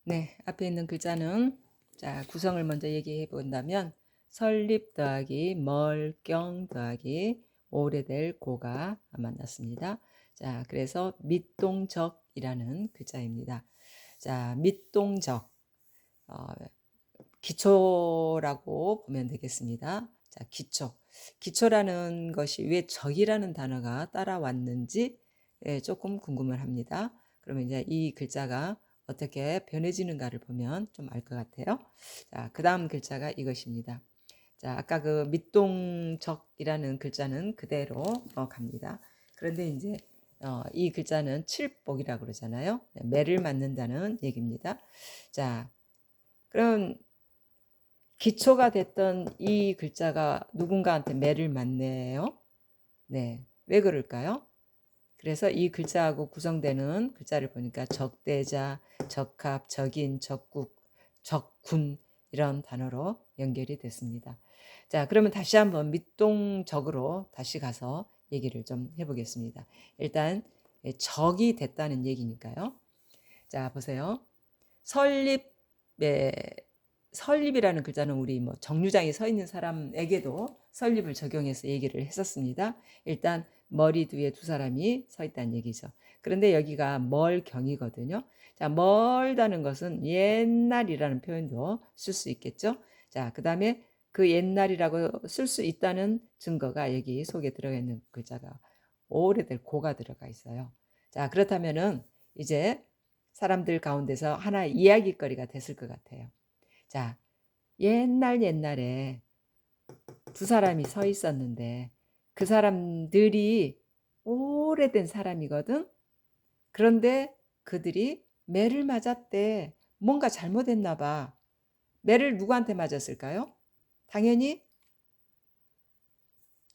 네, 앞에 있는 글자는 자, 구성을 먼저 얘기해 본다면 설립 더하기 멀경 더하기 오래될 고가 만났습니다. 자, 그래서 밑동적이라는 글자입니다. 자, 밑동적 어, 기초라고 보면 되겠습니다. 자, 기초. 기초라는 것이 왜 적이라는 단어가 따라왔는지 조금 궁금을 합니다. 그러면 이제 이 글자가 어떻게 변해지는가를 보면 좀 알 것 같아요. 자, 그 다음 글자가 이것입니다. 자, 아까 그 밑동적이라는 글자는 그대로 갑니다. 그런데 이제 이 글자는 칠복이라고 그러잖아요. 네, 매를 맞는다는 얘기입니다. 자, 그럼 기초가 됐던 이 글자가 누군가한테 매를 맞네요. 네. 왜 그럴까요? 그래서 이 글자하고 구성되는 글자를 보니까 적대자, 적합, 적인, 적국, 적군 이런 단어로 연결이 됐습니다. 자, 그러면 다시 한번 밑동적으로 다시 가서 얘기를 좀 해보겠습니다. 일단 적이 됐다는 얘기니까요. 자, 보세요. 설립에 설립이라는 글자는 우리 뭐 정류장에 서 있는 사람에게도 설립을 적용해서 얘기를 했었습니다. 일단 머리 뒤에 두 사람이 서 있다는 얘기죠. 그런데 여기가 멀경이거든요. 자, 멀다는 것은 옛날이라는 표현도 쓸 수 있겠죠. 자, 그 다음에 그 옛날이라고 쓸 수 있다는 증거가 여기 속에 들어가 있는 글자가 오래될 고가 들어가 있어요. 자, 그렇다면은 이제 사람들 가운데서 하나의 이야기거리가 됐을 것 같아요. 자, 옛날에 두 사람이 서 있었는데 그 사람들이 오래된 사람이거든. 그런데 그들이 매를 맞았대. 뭔가 잘못했나 봐. 매를 누구한테 맞았을까요? 당연히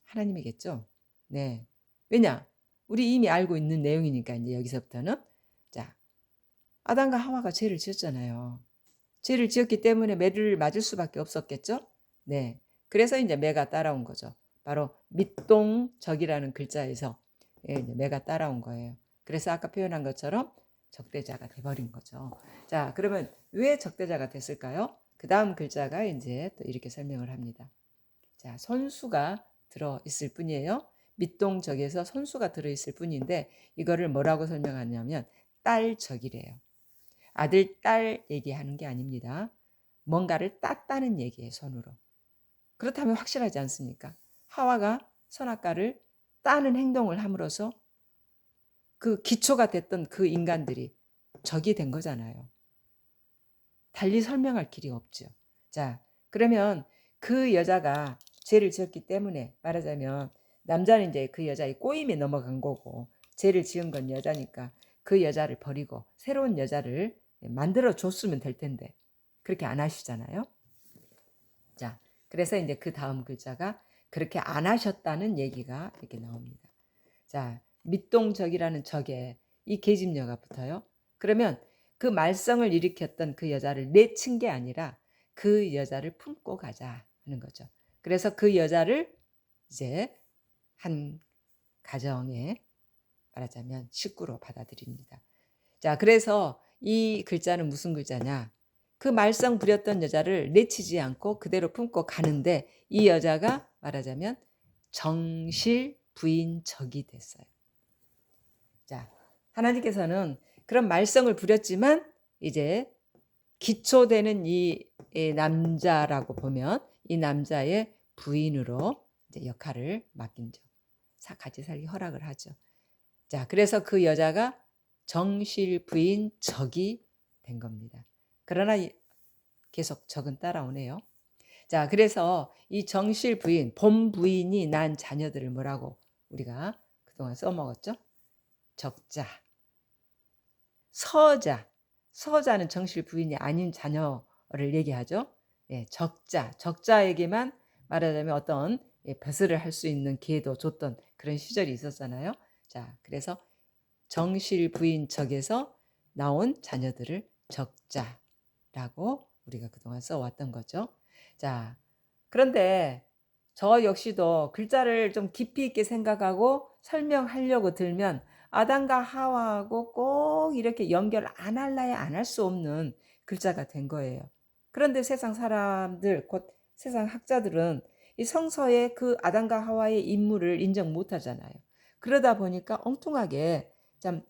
하나님이겠죠. 네. 왜냐? 우리 이미 알고 있는 내용이니까 이제 여기서부터는 자, 아담과 하와가 죄를 지었잖아요. 죄를 지었기 때문에 매를 맞을 수밖에 없었겠죠? 네. 그래서 이제 매가 따라온 거죠. 바로 밑동적이라는 글자에서 이제 매가 따라온 거예요. 그래서 아까 표현한 것처럼 적대자가 돼버린 거죠. 자, 그러면 왜 적대자가 됐을까요? 그 다음 글자가 이제 또 이렇게 설명을 합니다. 자, 선수가 들어 있을 뿐이에요. 밑동적에서 선수가 들어 있을 뿐인데 이거를 뭐라고 설명하냐면 딸적이래요. 아들, 딸 얘기하는 게 아닙니다. 뭔가를 땄다는 얘기예요, 손으로. 그렇다면 확실하지 않습니까? 하와가 선악과를 따는 행동을 함으로써 그 기초가 됐던 그 인간들이 적이 된 거잖아요. 달리 설명할 길이 없죠. 자, 그러면 그 여자가 죄를 지었기 때문에 말하자면 남자는 이제 그 여자의 꼬임에 넘어간 거고 죄를 지은 건 여자니까 그 여자를 버리고 새로운 여자를 만들어 줬으면 될 텐데 그렇게 안 하시잖아요. 자, 그래서 이제 그 다음 글자가 그렇게 안 하셨다는 얘기가 이렇게 나옵니다. 자, 밑동적이라는 적에 이 계집녀가 붙어요. 그러면 그 말썽을 일으켰던 그 여자를 내친 게 아니라 그 여자를 품고 가자 하는 거죠. 그래서 그 여자를 이제 한 가정에 말하자면 식구로 받아들입니다. 자, 그래서 이 글자는 무슨 글자냐? 그 말썽 부렸던 여자를 내치지 않고 그대로 품고 가는데 이 여자가 말하자면 정실 부인적이 됐어요. 자, 하나님께서는 그런 말썽을 부렸지만 이제 기초되는 이 남자라고 보면 이 남자의 부인으로 이제 역할을 맡긴죠. 같이 살기 허락을 하죠. 자, 그래서 그 여자가 정실 부인 적이 된 겁니다. 그러나 계속 적은 따라오네요. 자, 그래서 이 정실 부인, 본 부인이 난 자녀들을 뭐라고 우리가 그동안 써먹었죠? 적자, 서자, 서자는 정실 부인이 아닌 자녀를 얘기하죠. 예, 적자, 적자에게만 말하자면 어떤 벼슬을 할 수 있는 기회도 줬던 그런 시절이 있었잖아요. 자, 그래서 정실 부인 적에서 나온 자녀들을 적자라고 우리가 그동안 써왔던 거죠. 자, 그런데 저 역시도 글자를 좀 깊이 있게 생각하고 설명하려고 들면 아담과 하와하고 꼭 이렇게 연결 안 할래야 안 할 수 없는 글자가 된 거예요. 그런데 세상 사람들, 곧 세상 학자들은 이 성서에 그 아담과 하와의 인물을 인정 못 하잖아요. 그러다 보니까 엉뚱하게 참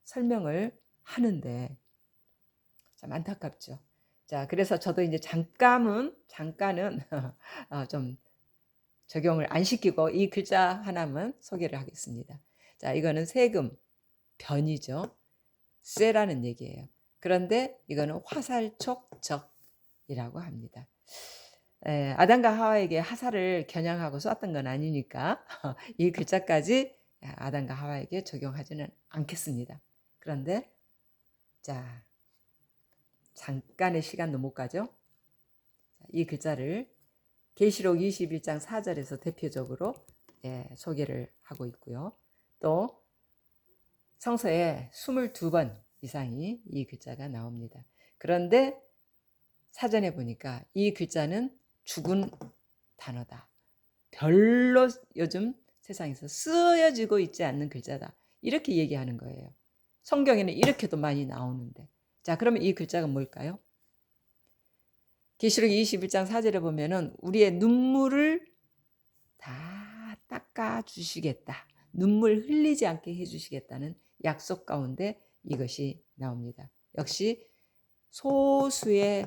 설명을 하는데 참 안타깝죠. 자, 그래서 저도 이제 잠깐은 좀 적용을 안 시키고 이 글자 하나만 소개를 하겠습니다. 자, 이거는 세금, 변이죠. 쇠라는 얘기예요. 그런데 이거는 화살촉적이라고 합니다. 아담과 하와에게 화살을 겨냥하고 쐈던 건 아니니까 이 글자까지 아담과 하와에게 적용하지는 않겠습니다. 그런데 자, 잠깐의 시간도 못 가죠. 이 글자를 계시록 21장 4절에서 대표적으로 소개를 하고 있고요. 또 성서에 22번 이상이 이 글자가 나옵니다. 그런데 사전에 보니까 이 글자는 죽은 단어다. 별로 요즘 세상에서 쓰여지고 있지 않는 글자다. 이렇게 얘기하는 거예요. 성경에는 이렇게도 많이 나오는데. 자, 그러면 이 글자가 뭘까요? 계시록 21장 4절에 보면은 우리의 눈물을 다 닦아 주시겠다. 눈물 흘리지 않게 해 주시겠다는 약속 가운데 이것이 나옵니다. 역시 소수의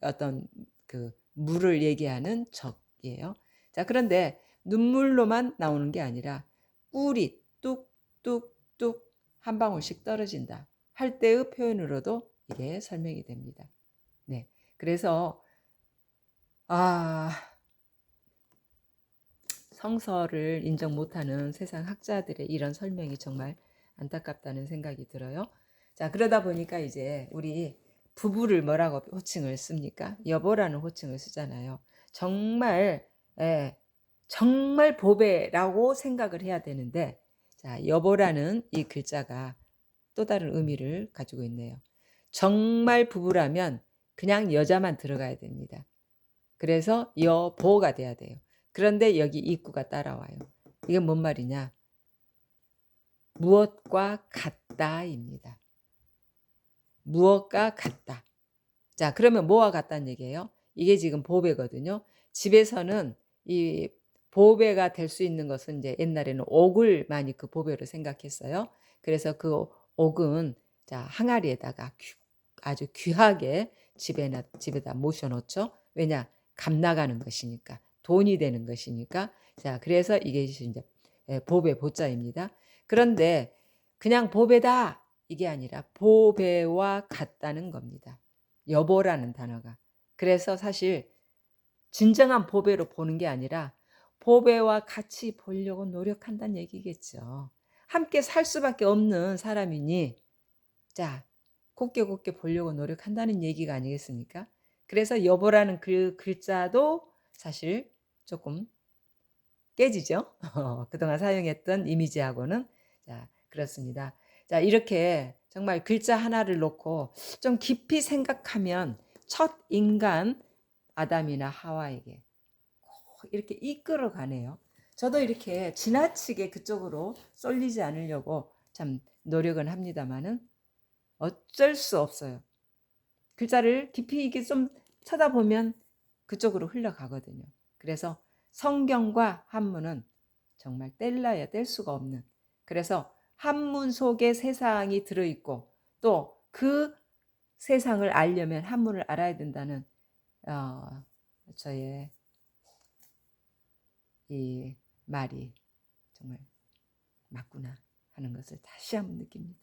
어떤 그 물을 얘기하는 적이에요. 자, 그런데 눈물로만 나오는 게 아니라 꿀이 뚝뚝뚝 한 방울씩 떨어진다 할 때의 표현으로도 이게 설명이 됩니다. 네. 그래서 성서를 인정 못하는 세상 학자들의 이런 설명이 정말 안타깝다는 생각이 들어요. 자, 그러다 보니까 이제 우리 부부를 뭐라고 호칭을 씁니까? 여보라는 호칭을 쓰잖아요. 정말 정말 보배라고 생각을 해야 되는데, 자, 여보라는 이 글자가 또 다른 의미를 가지고 있네요. 정말 부부라면 그냥 여자만 들어가야 됩니다. 그래서 여보가 돼야 돼요. 그런데 여기 입구가 따라와요. 이게 뭔 말이냐? 무엇과 같다입니다. 무엇과 같다. 자, 그러면 뭐와 같다는 얘기예요? 이게 지금 보배거든요. 집에서는 이 보배가 될 수 있는 것은 이제 옛날에는 옥을 많이 그 보배로 생각했어요. 그래서 그 옥은 자, 항아리에다가 아주 귀하게 집에다 모셔놓죠. 왜냐? 값 나가는 것이니까. 돈이 되는 것이니까. 자, 그래서 이게 이제 보배 보자입니다. 그런데 그냥 보배다 이게 아니라 보배와 같다는 겁니다. 여보라는 단어가. 그래서 사실 진정한 보배로 보는 게 아니라 보배와 같이 보려고 노력한다는 얘기겠죠. 함께 살 수밖에 없는 사람이니 자, 곱게 보려고 노력한다는 얘기가 아니겠습니까? 그래서 여보라는 그 글자도 사실 조금 깨지죠. 그동안 사용했던 이미지하고는. 자, 그렇습니다. 자, 이렇게 정말 글자 하나를 놓고 좀 깊이 생각하면 첫 인간 아담이나 하와에게 이렇게 이끌어 가네요. 저도 이렇게 지나치게 그쪽으로 쏠리지 않으려고 참 노력은 합니다만은 어쩔 수 없어요. 글자를 깊이 이게 좀 쳐다보면 그쪽으로 흘러가거든요. 그래서 성경과 한문은 정말 뗄래야 뗄 수가 없는. 그래서 한문 속에 세상이 들어있고 또 그 세상을 알려면 한문을 알아야 된다는 저의 이 말이 정말 맞구나 하는 것을 다시 한번 느낍니다.